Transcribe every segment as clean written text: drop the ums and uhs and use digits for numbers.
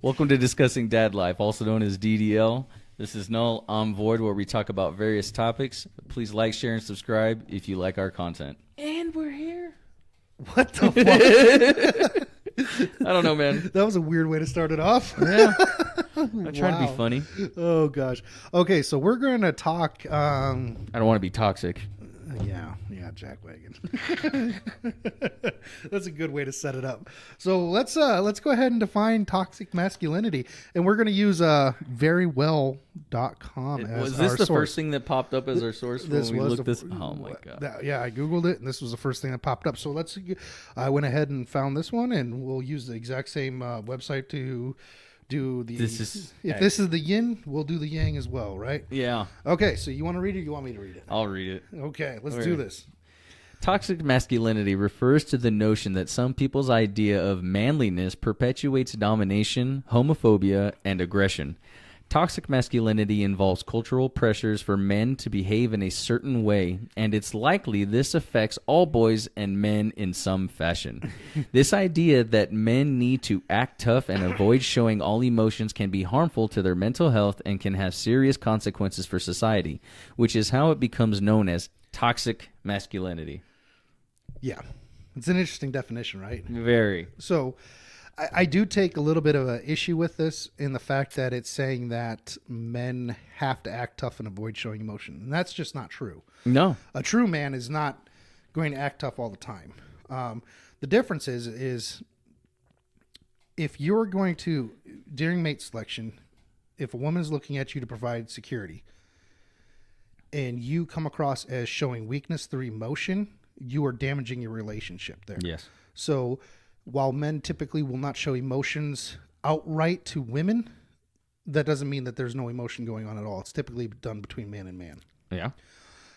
Welcome to Discussing Dad Life, also known as DDL. This is Null, I'm Void, where we talk about various topics. Please like, share, and subscribe if you like our content. And we're here. What the fuck? I don't know, man. That was a weird way to start it off. Yeah. I'm trying to be funny. Oh, gosh. Okay, so we're going to talk... I don't want to be toxic. Yeah, jackwagon. That's a good way to set it up. So let's go ahead and define toxic masculinity, and we're going to use verywell.com as Was this our the source. first thing that popped up as our source when we looked this? Oh my god! Yeah, I googled it, and this was the first thing that popped up. So I went ahead and found this one, and we'll use the exact same website to do the. If this is the yin, we'll do the yang as well, right? Yeah. Okay, so you want to read it? Or you want me to read it? I'll read it. Okay, let's do this. Toxic masculinity refers to the notion that some people's idea of manliness perpetuates domination, homophobia, and aggression. Toxic masculinity involves cultural pressures for men to behave in a certain way, and it's likely this affects all boys and men in some fashion. This idea that men need to act tough and avoid showing all emotions can be harmful to their mental health and can have serious consequences for society, which is how it becomes known as toxic masculinity. Yeah, it's an interesting definition, right? Very. So I do take a little bit of an issue with this in the fact that it's saying that men have to act tough and avoid showing emotion. And that's just not true. No. A true man is not going to act tough all the time. The difference is if you're going to, during mate selection, if a woman is looking at you to provide security and you come across as showing weakness through emotion, you are damaging your relationship there. Yes. So while men typically will not show emotions outright to women, that doesn't mean that there's no emotion going on at all. It's typically done between man and man. Yeah.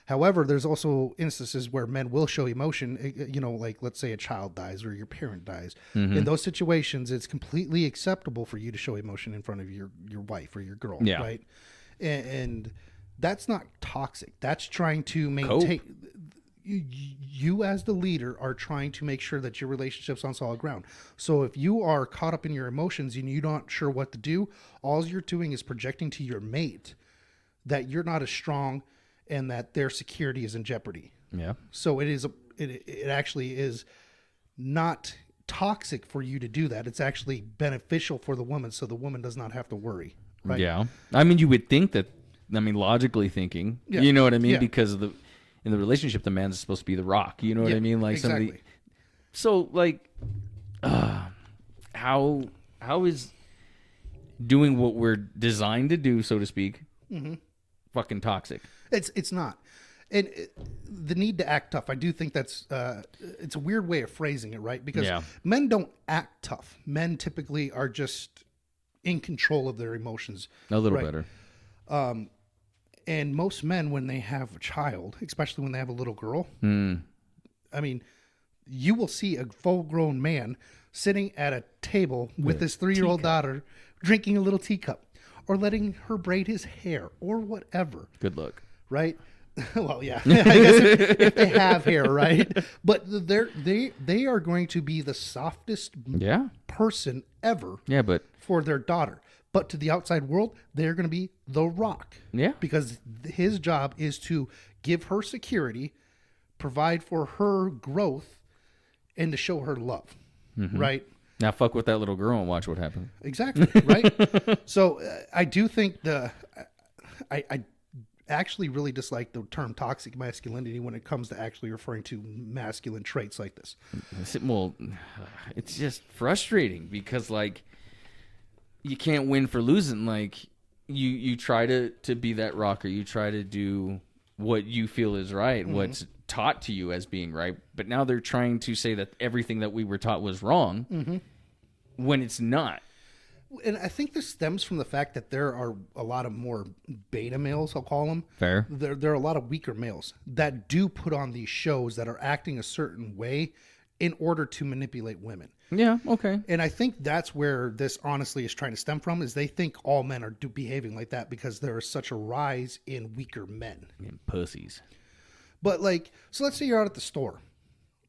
However, there's also instances where men will show emotion, like let's say a child dies or your parent dies. Mm-hmm. In those situations, it's completely acceptable for you to show emotion in front of your wife or your girl, right? And that's not toxic. That's trying to maintain... You as the leader are trying to make sure that your relationship's on solid ground. So if you are caught up in your emotions and you're not sure what to do, all you're doing is projecting to your mate that you're not as strong and that their security is in jeopardy. Yeah. So it actually is not toxic for you to do that. It's actually beneficial for the woman, so the woman does not have to worry. Right? Yeah. I mean, you would think that, logically thinking, you know what I mean? Yeah. Because in the relationship, the man's supposed to be the rock. You know what I mean? Like exactly. So, how is doing what we're designed to do, so to speak, fucking toxic? It's not. And the need to act tough, I do think that's it's a weird way of phrasing it, right? Because men don't act tough. Men typically are just in control of their emotions. A little better. And most men, when they have a child, especially when they have a little girl, I mean, you will see a full-grown man sitting at a table with his 3-year-old daughter drinking a little teacup or letting her braid his hair or whatever. Good luck. Right? Well, yeah. I guess if they have hair, right? But they are going to be the softest person ever for their daughter. But to the outside world, they're going to be the rock. Yeah. Because his job is to give her security, provide for her growth, and to show her love. Mm-hmm. Right? Now fuck with that little girl and watch what happens. Exactly. Right? So I do think I actually really dislike the term toxic masculinity when it comes to actually referring to masculine traits like this. Well, it's just frustrating because, you can't win for losing. You try to be that rocker. You try to do what you feel is right, what's taught to you as being right. But now they're trying to say that everything that we were taught was wrong when it's not. And I think this stems from the fact that there are a lot of more beta males, I'll call them. Fair. There are a lot of weaker males that do put on these shows that are acting a certain way in order to manipulate women. Yeah, okay. And I think that's where this honestly is trying to stem from, is they think all men are behaving like that because there is such a rise in weaker men. And pussies. But so let's say you're out at the store.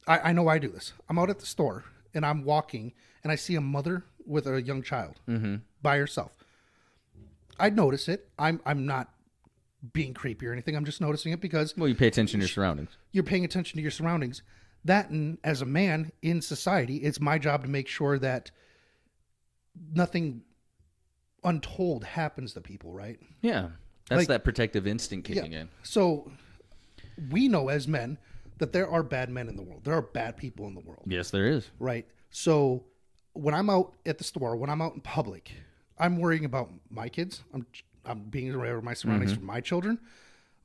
I know I do this. I'm out at the store and I'm walking and I see a mother with a young child. Mm-hmm. by herself. I'd notice it. I'm not being creepy or anything. I'm just noticing it because... Well, you pay attention to your surroundings. You're paying attention to your surroundings. That, and as a man in society, it's my job to make sure that nothing untold happens to people, right? Yeah. That's that protective instinct kicking in. So we know as men that there are bad men in the world. There are bad people in the world. Yes, there is. Right? So when I'm out at the store, when I'm out in public, I'm worrying about my kids. I'm being aware of my surroundings for my children,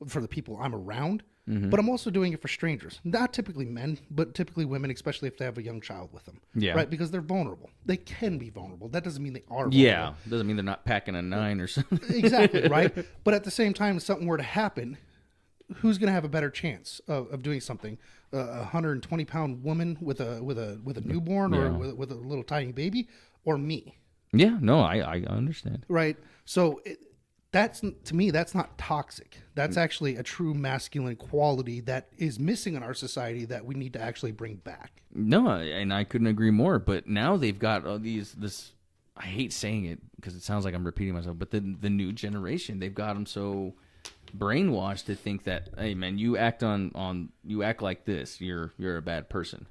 for the people I'm around. But I'm also doing it for strangers. Not typically men, but typically women, especially if they have a young child with them. Yeah. Right? Because they're vulnerable. They can be vulnerable. That doesn't mean they are vulnerable. Yeah. Doesn't mean they're not packing a 9 or something. Exactly, right? But at the same time, if something were to happen, who's going to have a better chance of doing something? A 120-pound woman with a newborn or with a little tiny baby, or me? Yeah, no, I understand. Right? So that's, to me, that's not toxic. That's actually a true masculine quality that is missing in our society that we need to actually bring back. No, and I couldn't agree more. But now they've got all this. I hate saying it because it sounds like I'm repeating myself. But the new generation, they've got them so brainwashed to think that, hey man, you act you act like this, you're a bad person.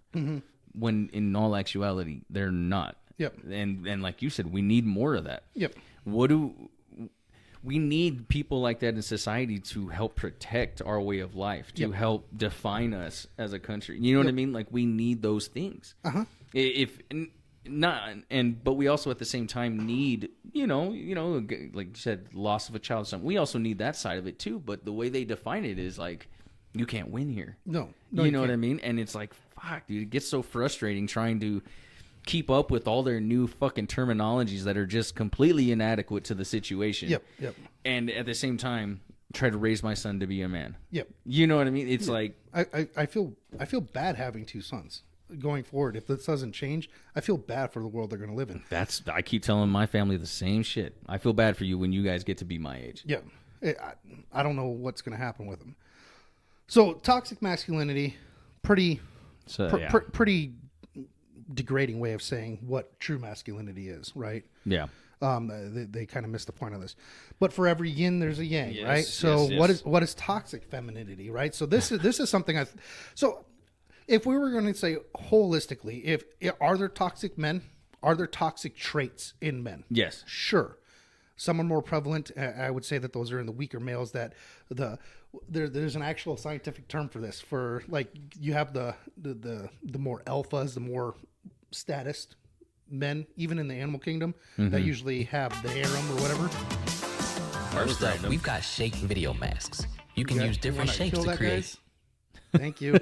When in all actuality, they're not. Yep. And like you said, we need more of that. Yep. We need people like that in society to help protect our way of life, to help define us as a country. You know what I mean? Like, we need those things. But we also at the same time need, like you said, loss of a child. Something. We also need that side of it too. But the way they define it is like, you can't win here. No, you know what I mean? And it's like, fuck, dude, it gets so frustrating trying to keep up with all their new fucking terminologies that are just completely inadequate to the situation. Yep. And at the same time, try to raise my son to be a man. Yep. You know what I mean? It's like I feel bad having 2 sons going forward. If this doesn't change, I feel bad for the world they're going to live in. I keep telling my family the same shit. I feel bad for you when you guys get to be my age. Yeah. I don't know what's going to happen with them. So toxic masculinity, pretty degrading way of saying what true masculinity is, right? Yeah. They kind of missed the point of this, but for every yin there's a yang, yes, right? So yes. what is toxic femininity, right? So this is something so if we were going to say holistically, are there toxic men? Are there toxic traits in men? Yes, sure. Some are more prevalent. I would say that those are in the weaker males. That there's an actual scientific term for this. For like, you have the more alphas, the more status men, even in the animal kingdom, that usually have the harem or whatever. First up, we've got shape video masks. You can use different shapes to create. Guys? Thank you.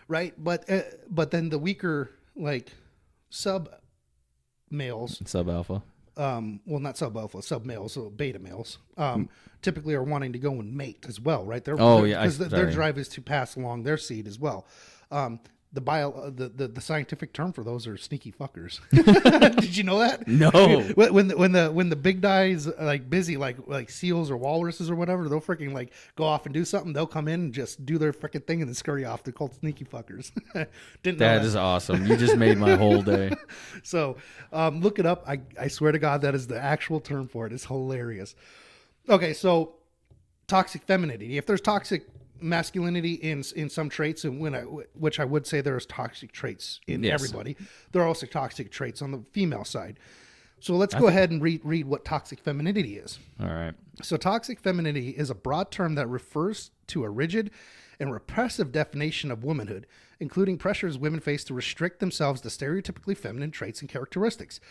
Right, but then the weaker, like, sub males, sub alpha. Well, not sub alpha, sub males, so beta males, typically are wanting to go and mate as well, right? Because their drive is to pass along their seed as well. The scientific term for those are sneaky fuckers. Did you know that? No. When the big guy's like busy, like seals or walruses or whatever, they'll freaking like go off and do something. They'll come in and just do their freaking thing and then scurry off. They're called sneaky fuckers. Didn't know that. That is awesome. You just made my whole day. So look it up. I swear to God, that is the actual term for it. It's hilarious. Okay, so toxic femininity. If there's toxic masculinity in some traits, and which I would say there's toxic traits in everybody, there are also toxic traits on the female side. So let's go ahead and read what toxic femininity is. All right. So toxic femininity is a broad term that refers to a rigid and repressive definition of womanhood, including pressures women face to restrict themselves to stereotypically feminine traits and characteristics.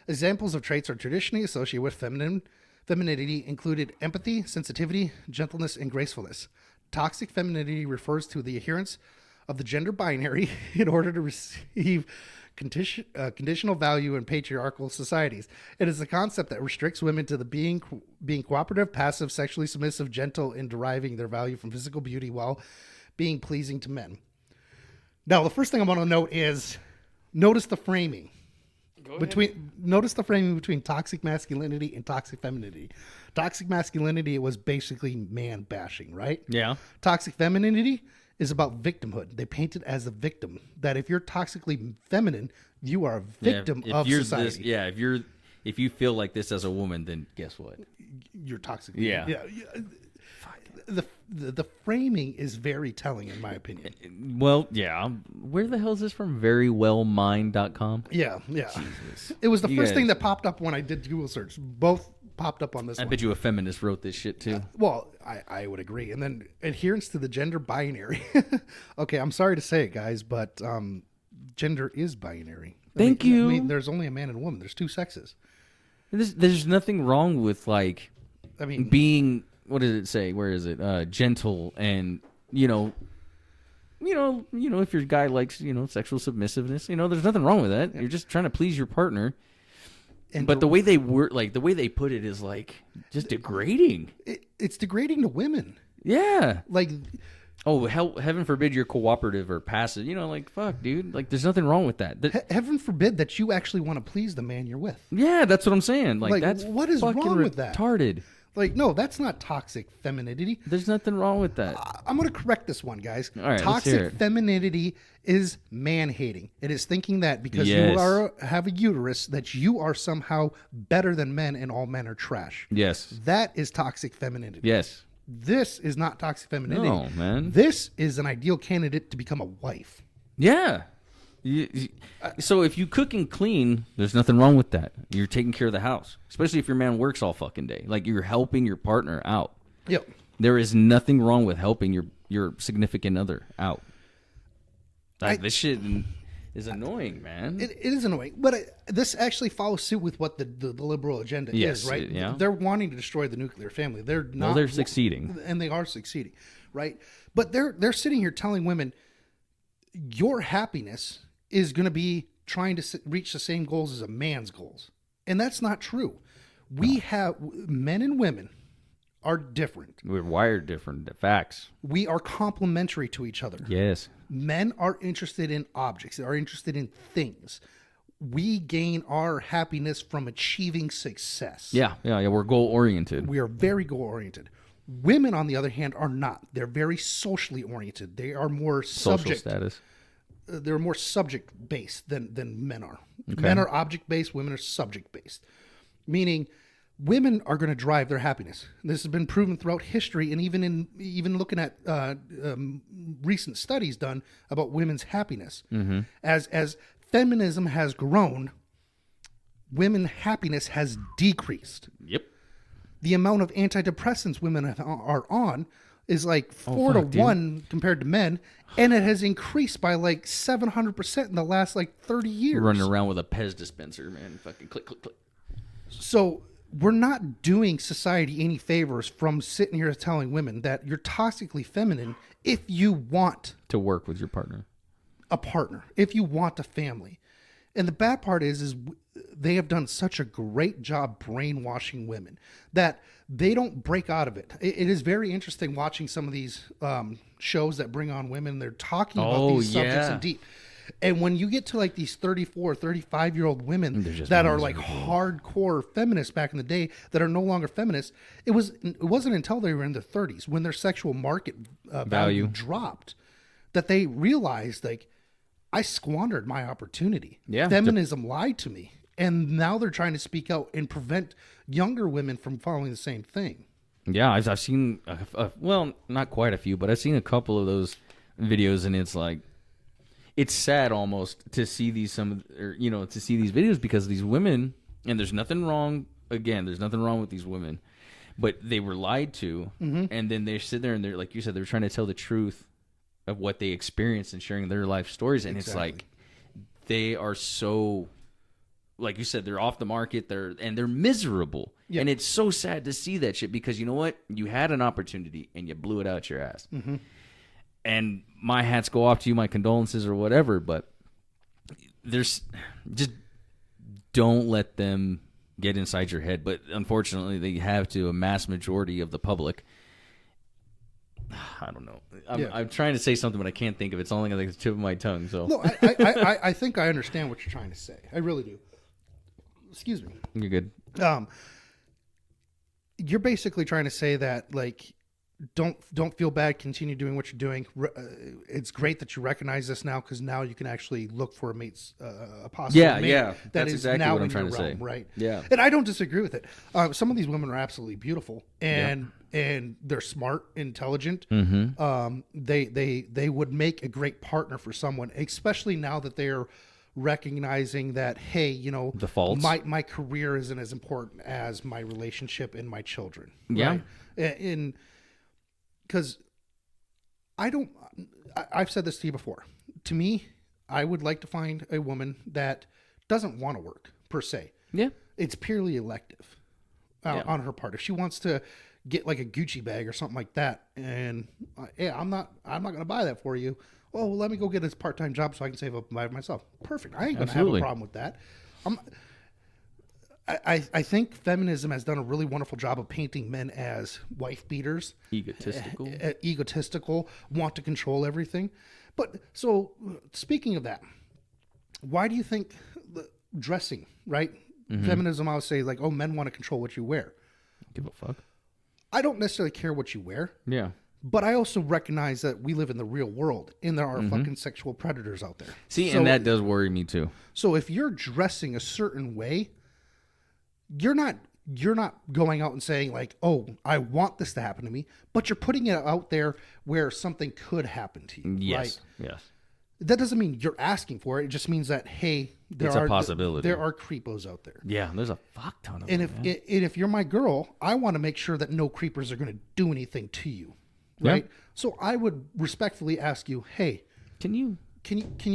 Examples of traits are traditionally associated with femininity included empathy, sensitivity, gentleness, and gracefulness. Toxic femininity refers to the adherence of the gender binary in order to receive conditional value in patriarchal societies. It is a concept that restricts women to the being cooperative, passive, sexually submissive, gentle, and deriving their value from physical beauty while being pleasing to men. Now, the first thing I want to note is notice the framing. Notice the framing between toxic masculinity and toxic femininity. Toxic masculinity was basically man bashing, right? Yeah. Toxic femininity is about victimhood. They paint it as a victim. That if you're toxically feminine, you are a victim of society. If you feel like this as a woman, then guess what? You're toxic. Yeah. The framing is very telling, in my opinion. Well, yeah. Where the hell is this from? Verywellmind.com? Yeah. Jesus. It was the first thing that popped up when I did Google search. Both popped up on this one. I bet you a feminist wrote this shit too. Well, I would agree. And then adherence to the gender binary. Okay, I'm sorry to say it, guys, but gender is binary. Thank you. I mean, there's only a man and a woman. There's two sexes. There's nothing wrong with being, what does it say? Where is it? Gentle and if your guy likes sexual submissiveness, there's nothing wrong with that. You're just trying to please your partner. But the way they put it is just degrading. It's degrading to women. Yeah. Oh, heaven forbid you're cooperative or passive. Fuck, dude. There's nothing wrong with that. Heaven forbid that you actually want to please the man you're with. Yeah, that's what I'm saying. That's what is wrong with that? Retarded. No, that's not toxic femininity. There's nothing wrong with that. I'm going to correct this one, guys. All right, toxic femininity is man-hating. It is thinking that because you have a uterus, that you are somehow better than men and all men are trash. Yes. That is toxic femininity. Yes. This is not toxic femininity. No, man. This is an ideal candidate to become a wife. Yeah. So if you cook and clean, there's nothing wrong with that. You're taking care of the house, especially if your man works all fucking day. You're helping your partner out. Yep. There is nothing wrong with helping your significant other out. This shit is annoying, man. It is annoying, but this actually follows suit with what the liberal agenda is, right? Yeah. They're wanting to destroy the nuclear family. They're not. Well, they're succeeding, and they are succeeding, right? But they're sitting here telling women, your happiness is going to be trying to reach the same goals as a man's goals, and that's not true. We have men and women are different. We're wired different. Facts. We are complementary to each other. Yes. Men are interested in objects. They are interested in things. We gain our happiness from achieving success. Yeah. We're goal oriented. We are very goal oriented. Women, on the other hand, are not. They're very socially oriented. They are more social status. They're more subject based than men are. Okay. Men are object based. Women are subject based, meaning women are going to drive their happiness. This has been proven throughout history, and even looking at recent studies done about women's happiness. Mm-hmm. As feminism has grown, women's happiness has decreased. Yep. The amount of antidepressants women are on is 4 to 1 compared to men, and it has increased by 700% in the last 30 years. Running around with a Pez dispenser, man. Fucking click, click, click. So we're not doing society any favors from sitting here telling women that you're toxically feminine if you want to work with your partner, a partner, if you want a family. And the bad part is they have done such a great job brainwashing women that they don't break out of it. It is very interesting watching some of these shows that bring on women. They're talking about these subjects in deep. And when you get to these 34, 35-year-old women that are hardcore feminists back in the day that are no longer feminists, it wasn't until they were in their 30s when their sexual market value dropped that they realized I squandered my opportunity. Yeah. Feminism lied to me. And now they're trying to speak out and prevent younger women from following the same thing. Yeah, I've seen, well, not quite a few, but I've seen a couple of those videos, and it's sad almost to see to see these videos because these women, and there's nothing wrong with these women, but they were lied to, and then they sit there and they're, like you said, they're trying to tell the truth of what they experienced and sharing their life stories, and it's they are so, like you said, they're off the market, they're miserable. Yep. And it's so sad to see that shit because you know what? You had an opportunity and you blew it out your ass. Mm-hmm. And my hats go off to you, my condolences or whatever, but just don't let them get inside your head. But unfortunately, they have to a mass majority of the public. I don't know. I'm trying to say something, but I can't think of it. It's only on the tip of my tongue. So no, I think I understand what you're trying to say. I really do. Excuse me. You're good. You're basically trying to say that don't feel bad. Continue doing what you're doing. It's great that you recognize this now, because now you can actually look for a mate's a possible mate. Yeah, that that's is exactly now what I'm in trying your to realm, say. right? Yeah, and I don't disagree with it. Some of these women are absolutely beautiful, and they're smart, intelligent. They would make a great partner for someone, especially now that they're recognizing that, hey, you know, the faults. My career isn't as important as my relationship and my children. Yeah, right? And because I've said this to you before. To me, I would like to find a woman that doesn't want to work per se. Yeah, it's purely elective on her part. If she wants to get like a Gucci bag or something like that, and I'm not going to buy that for you. Oh, well, let me go get this part-time job so I can save up and buy it myself. Perfect. I ain't going to have a problem with that. I think feminism has done a really wonderful job of painting men as wife beaters, egotistical, want to control everything. But so speaking of that, why do you think dressing, right? Feminism, I would say, like, oh, men want to control what you wear. Give a fuck. I don't necessarily care what you wear. Yeah. But I also recognize that we live in the real world, and there are fucking sexual predators out there. See, and that does worry me too. So if you're dressing a certain way, you're not going out and saying like, oh, I want this to happen to me, but you're putting it out there where something could happen to you. Yes. Right? Yes. That doesn't mean you're asking for it. It just means that, hey, it's a possibility. There are creepos out there. Yeah, there's a fuck ton of and them. And if you're my girl, I want to make sure that no creepers are going to do anything to you. Right. Yeah. So I would respectfully ask you, hey, can you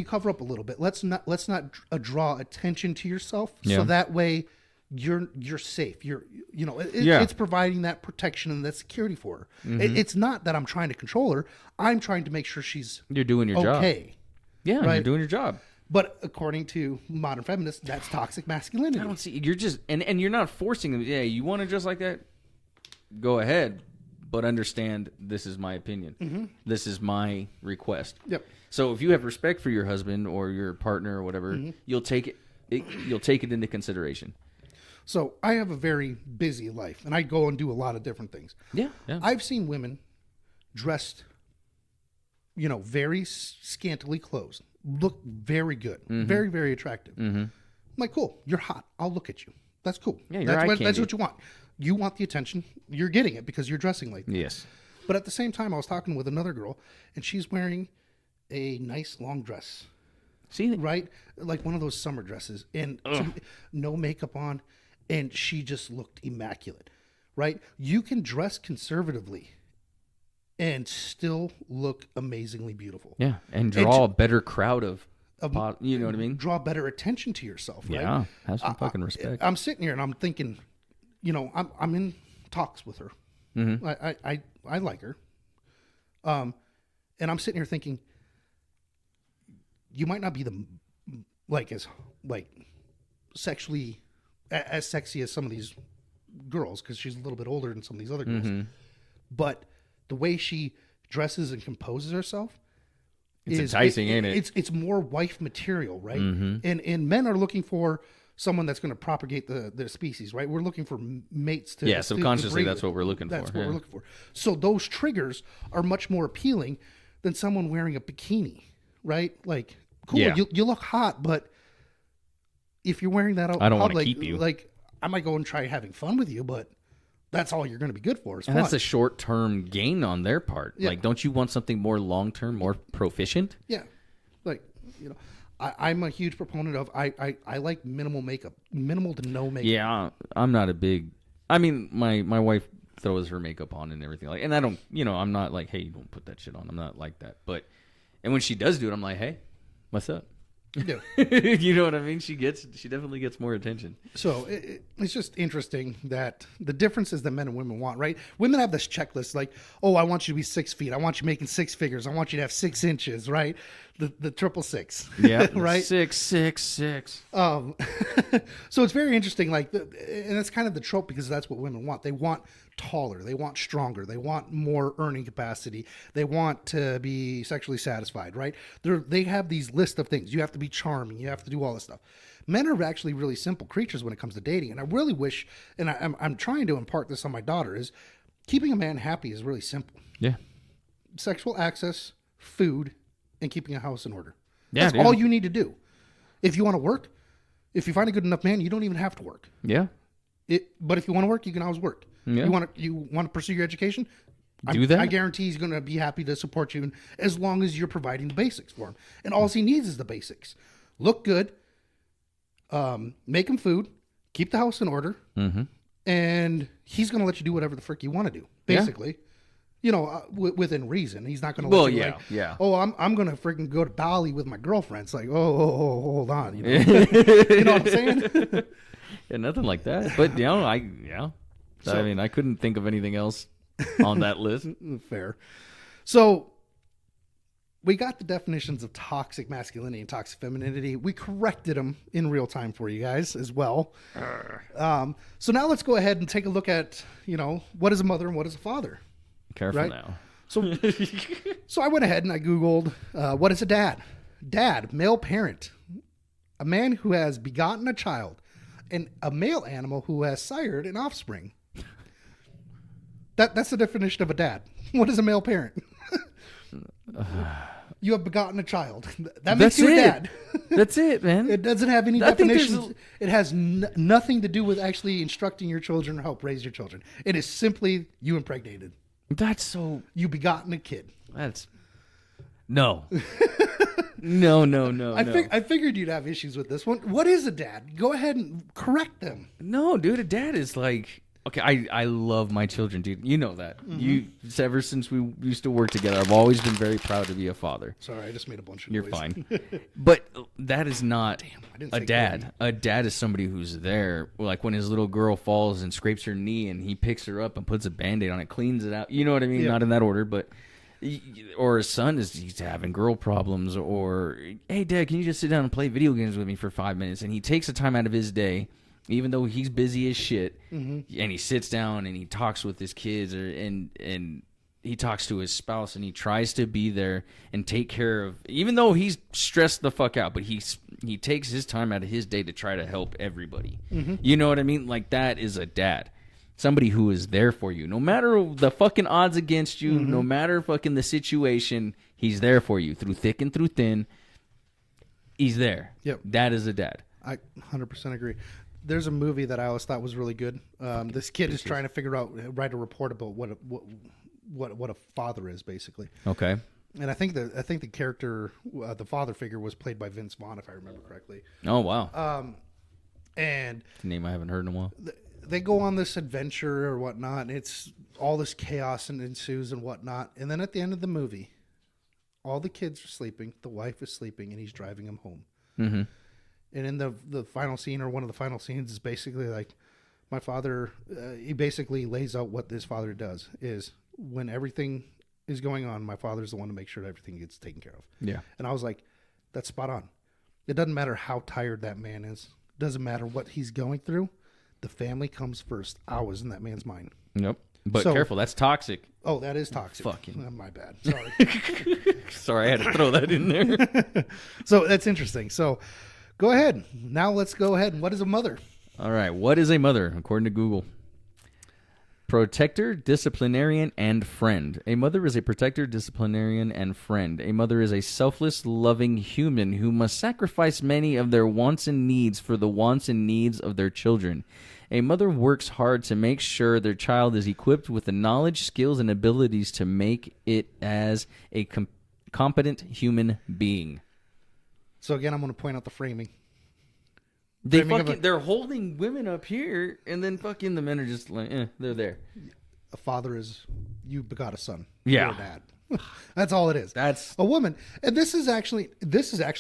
cover up a little bit? Let's not draw attention to yourself. So that way you're safe. It's providing that protection and that security for her. It's not that I'm trying to control her. I'm trying to make sure you're doing your job. Okay. Yeah, right? You're doing your job. But according to modern feminists, that's toxic masculinity. I don't see. You're just and you're not forcing them. Yeah, you want to dress like that? Go ahead. But understand, this is my opinion. This is my request. Yep. So if you have respect for your husband or your partner or whatever, you'll take it into consideration. So I have a very busy life, and I go and do a lot of different things. Yeah. I've seen women dressed, very scantily clothed, look very good, very, very attractive. I'm like, cool, you're hot. I'll look at you. That's cool. Yeah, that's what you want. You want the attention. You're getting it because you're dressing like that. Yes. But at the same time, I was talking with another girl, and she's wearing a nice long dress. See? Right? Like one of those summer dresses. And no makeup on, and she just looked immaculate. Right? You can dress conservatively and still look amazingly beautiful. Yeah, and draw a better crowd of you know what I mean? Draw better attention to yourself, right? Yeah, have some fucking respect. I'm sitting here and I'm thinking, I'm in talks with her. I like her. And I'm sitting here thinking, you might not be as sexually as sexy as some of these girls, because she's a little bit older than some of these other girls. But the way she dresses and composes herself, it's enticing, ain't it? It's more wife material, right? And men are looking for someone that's going to propagate the species, right? We're looking for mates to... Yeah, subconsciously, that's what we're looking for. That's what we're looking for. So those triggers are much more appealing than someone wearing a bikini, right? Like, cool, you look hot, but if you're wearing that out, I don't want to keep you. Like, I might go and try having fun with you, but that's all you're going to be good for. And that's a short-term gain on their part. Yeah. Like, don't you want something more long-term, more proficient? Yeah. Like, I'm a huge proponent of I like minimal makeup, minimal to no makeup. Yeah, I'm not a big. I mean, my wife throws her makeup on and everything and I don't. I'm not like, hey, don't put that shit on. I'm not like that. And when she does do it, I'm like, hey, what's up? Yeah. You know what I mean? She definitely gets more attention. So it's just interesting that the differences that men and women want, right? Women have this checklist like, oh, I want you to be 6 feet. I want you making 6 figures. I want you to have 6 inches, right? The 666. Yeah. Right? 666. So it's very interesting. Like, and it's kind of the trope because that's what women want. They want taller. They want stronger. They want more earning capacity. They want to be sexually satisfied, right? They have these list of things. You have to be charming. You have to do all this stuff. Men are actually really simple creatures when it comes to dating. And I really wish, and I'm trying to impart this on my daughter, is keeping a man happy is really simple. Yeah. Sexual access, food, and keeping a house in order. Yeah, That's all you need to do. If you want to work, if you find a good enough man, you don't even have to work. Yeah. But if you want to work, you can always work. Yeah. You want to pursue your education? Do that. I guarantee he's going to be happy to support you as long as you're providing the basics for him. And all he needs is the basics. Look good, make him food, keep the house in order, and he's going to let you do whatever the frick you want to do, basically. Yeah. Within reason. He's not going to let you oh, I'm going to freaking go to Bali with my girlfriend. It's like, oh, hold on. You know what I'm saying? Yeah, nothing like that. But, So, I mean, I couldn't think of anything else on that list. Fair. So we got the definitions of toxic masculinity and toxic femininity. We corrected them in real time for you guys as well. So now let's go ahead and take a look at, what is a mother and what is a father? Careful now. So I went ahead and I Googled, what is a dad? Dad, male parent, a man who has begotten a child, and a male animal who has sired an offspring. That's the definition of a dad. What is a male parent? You have begotten a child. That makes you a dad. That's it, man. It doesn't have any definitions. It has nothing to do with actually instructing your children or help raise your children. It is simply you impregnated. That's so... You begotten a kid. That's... No. No. I figured you'd have issues with this one. What is a dad? Go ahead and correct them. No, dude, a dad is like... Okay, I love my children, dude. You know that. Ever since we used to work together, I've always been very proud to be a father. Sorry, I just made a bunch of You're noise. fine. But that is not a dad. Baby. A dad is somebody who's there. Like when his little girl falls and scrapes her knee and he picks her up and puts a Band-Aid on it, cleans it out. You know what I mean? Yeah. Not in that order, but... Or his son he's having girl problems, or, hey, Dad, can you just sit down and play video games with me for 5 minutes? And he takes the time out of his day, even though he's busy as shit, and he sits down and he talks with his kids, and he talks to his spouse, and he tries to be there and take care of, even though he's stressed the fuck out, but he takes his time out of his day to try to help everybody. You know what I mean? Like, that is a dad. Somebody who is there for you. No matter the fucking odds against you, no matter fucking the situation, he's there for you through thick and through thin. He's there. Yep. That is a dad. I 100% agree. There's a movie that I always thought was really good. This kid is trying to write a report about what a father is, basically. Okay. And I think the character, the father figure, was played by Vince Vaughn, if I remember correctly. Oh, wow. And It's a name I haven't heard in a while. They go on this adventure or whatnot, and it's all this chaos and ensues and whatnot. And then at the end of the movie, all the kids are sleeping, the wife is sleeping, and he's driving them home. And in the final scene, or one of the final scenes, is basically like, my father, he basically lays out what this father does, is when everything is going on, my father's the one to make sure that everything gets taken care of. Yeah. And I was like, that's spot on. It doesn't matter how tired that man is. It doesn't matter what he's going through. The family comes first. I was in that man's mind. Nope. But careful, that's toxic. Oh, that is toxic. Fucking. My bad. Sorry. Sorry, I had to throw that in there. So that's interesting. So go ahead. Now let's go ahead. What is a mother? All right. What is a mother, according to Google? Protector, disciplinarian, and friend. A mother is a protector, disciplinarian, and friend. A mother is a selfless, loving human who must sacrifice many of their wants and needs for the wants and needs of their children. A mother works hard to make sure their child is equipped with the knowledge, skills, and abilities to make it as a competent human being. So again, I'm going to point out the framing. They're holding women up here, and then fucking the men are just like, they're there. A father is, you begot a son. Yeah. You're a dad. That's all it is. That's a woman. And this is actually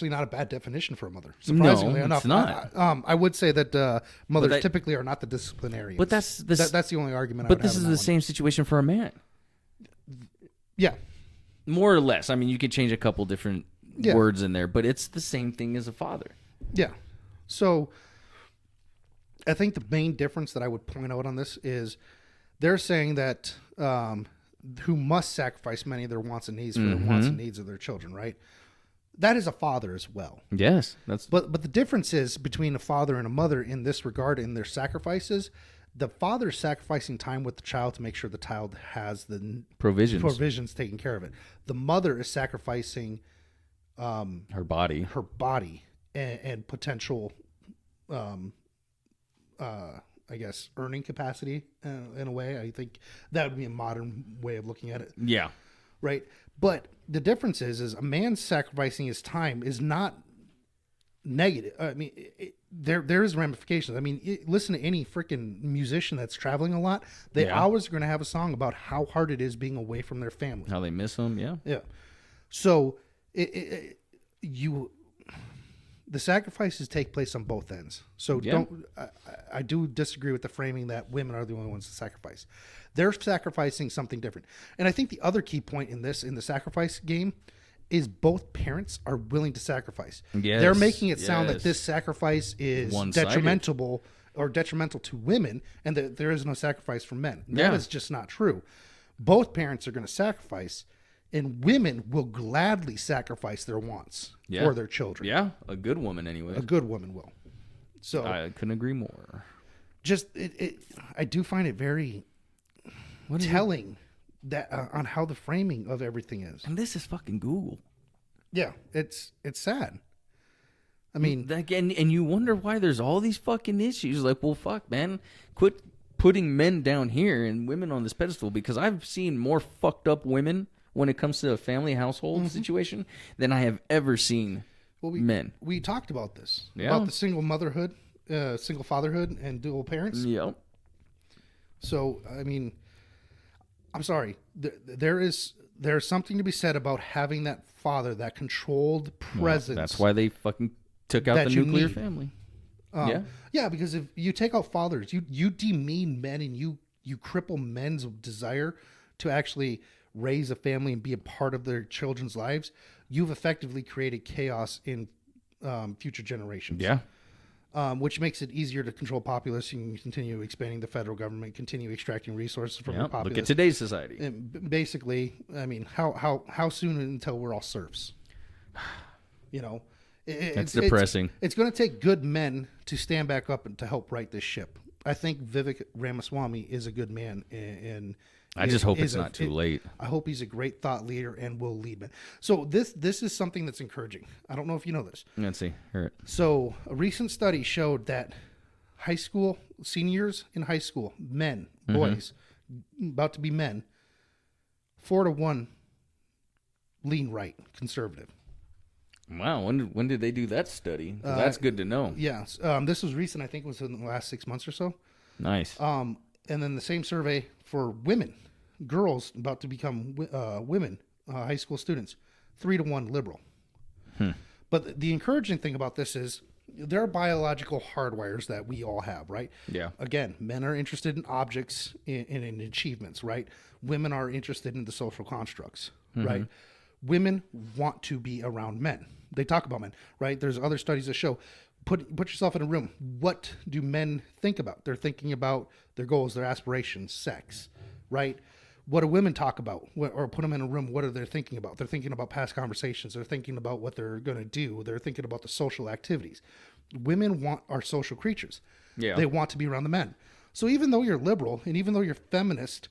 not a bad definition for a mother. Surprisingly enough. It's not. I would say that mothers typically are not the disciplinarians. But that's the only argument. But this is the same situation for a man. Yeah. More or less. I mean, you could change a couple different words in there, but it's the same thing as a father. Yeah. So I think the main difference that I would point out on this is they're saying that who must sacrifice many of their wants and needs for the wants and needs of their children, right? That is a father as well. Yes. But the difference is between a father and a mother in this regard, in their sacrifices, The father's sacrificing time with the child to make sure the child has the provisions taken care of it. The mother is sacrificing her body and potential, I guess, earning capacity in a way. I think that would be a modern way of looking at it. Yeah. Right. But the difference is a man sacrificing his time is not negative. I mean, there is ramifications. I mean, listen to any freaking musician that's traveling a lot. They always are going to have a song about how hard it is being away from their family. How they miss them. Yeah. Yeah. So the sacrifices take place on both ends. So I do disagree with the framing that women are the only ones to sacrifice. They're sacrificing something different. And I think the other key point in the sacrifice game is both parents are willing to sacrifice. Yes, they're making it sound that this sacrifice is detrimental to women and that there is no sacrifice for men. That is just not true. Both parents are going to sacrifice, and women will gladly sacrifice their wants for their children. Yeah, a good woman anyway. A good woman will. So I couldn't agree more. Just I do find it very telling that on how the framing of everything is. And this is fucking Google. Yeah, it's sad. I mean, and you wonder why there's all these fucking issues. Like, well, fuck, man, quit putting men down here and women on this pedestal, because I've seen more fucked up women when it comes to a family household situation than I have ever seen men. We talked about this about the single motherhood, single fatherhood, and dual parents. Yep. So I mean, I'm sorry. There's something to be said about having that father, that controlled presence. That's why they fucking took out the nuclear family. Yeah, because if you take out fathers, you demean men and you cripple men's desire to actually raise a family and be a part of their children's lives. You've effectively created chaos in future generations. Yeah. Which makes it easier to control populace. You can continue expanding the federal government, continue extracting resources from the populace. Look at today's society. And basically, I mean, how soon until we're all serfs? You know, it's depressing. It's going to take good men to stand back up and to help right this ship. I think Vivek Ramaswamy is a good man, and I just hope it's not too late. I hope he's a great thought leader and will lead men. So this is something that's encouraging. I don't know if you know this. Let's see. Hear it. So a recent study showed that high school seniors in high school, men, boys, about to be men, 4-1 lean right, conservative. Wow, when did they do that study? That's good to know. Yeah, this was recent. I think it was in the last 6 months or so. Nice. And then the same survey for women, girls about to become women, high school students, 3-1 liberal. But the encouraging thing about this is there are biological hardwires that we all have, right? Yeah. Again, men are interested in objects and in achievements, right? Women are interested in the social constructs, right? Women want to be around men. They talk about men, right? There's other studies that show put yourself in a room. What do men think about? They're thinking about their goals, their aspirations, sex, right? What do women talk about? Or put them in a room, what are they thinking about? They're thinking about past conversations. They're thinking about what they're going to do. They're thinking about the social activities. Women are social creatures. Yeah. They want to be around the men. So even though you're liberal and even though you're feminist,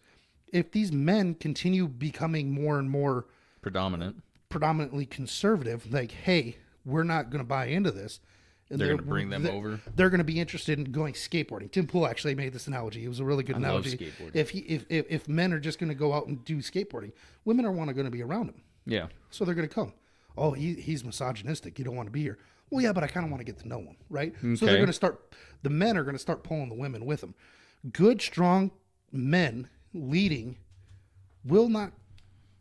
if these men continue becoming more and more predominantly conservative, like, hey, we're not going to buy into this. And they're going to bring them over. They're going to be interested in going skateboarding. Tim Pool actually made this analogy. It was a really good analogy. Love skateboarding. If men are just going to go out and do skateboarding, women are going to be around him. Yeah. So they're going to come. Oh, he's misogynistic. You don't want to be here. Well, yeah, but I kind of want to get to know him, right? Okay. So they're going to start. The men are going to start pulling the women with them. Good, strong men leading will not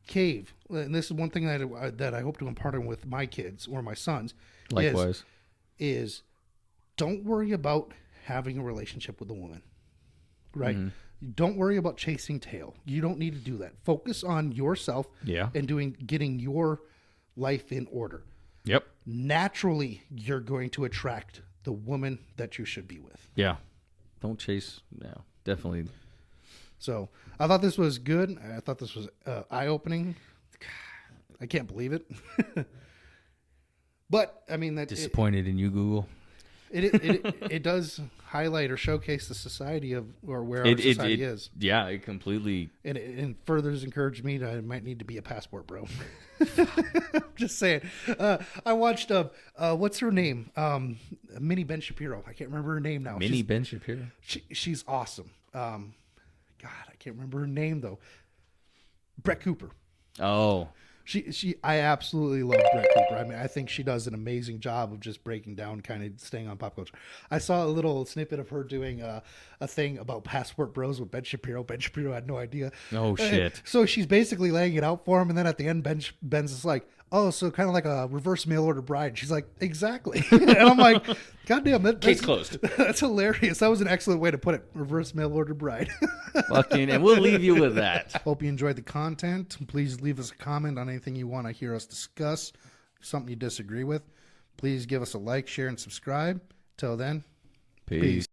cave. And this is one thing that I hope to impart on with my kids or my sons. Likewise. Is don't worry about having a relationship with a woman, right? Don't worry about chasing tail. You don't need to do that. Focus on yourself and getting your life in order. Yep. Naturally, you're going to attract the woman that you should be with. Yeah. Don't chase. Yeah, definitely. So I thought this was good. I thought this was eye-opening. I can't believe it. But I mean, disappointed in you, Google. It does highlight or showcase the society of or where our society is. Yeah, it completely. And it furthers encouraged me that I might need to be a passport bro. Just saying. I watched what's her name? Minnie Ben Shapiro. I can't remember her name now. Minnie Ben Shapiro. She's awesome. God, I can't remember her name though. Brett Cooper. Oh. I absolutely love Brett Cooper. I mean, I think she does an amazing job of just breaking down, kind of staying on pop culture. I saw a little snippet of her doing a thing about passport bros with Ben Shapiro. Ben Shapiro had no idea. Oh, shit. So she's basically laying it out for him, and then at the end, Ben's just like, oh, so kind of like a reverse mail order bride. She's like, exactly. And I'm like, God damn, case closed. That's hilarious. That was an excellent way to put it. Reverse mail order bride. Fucking, and we'll leave you with that. Hope you enjoyed the content. Please leave us a comment on anything you want to hear us discuss. Something you disagree with, please give us a like, share, and subscribe. Till then, peace.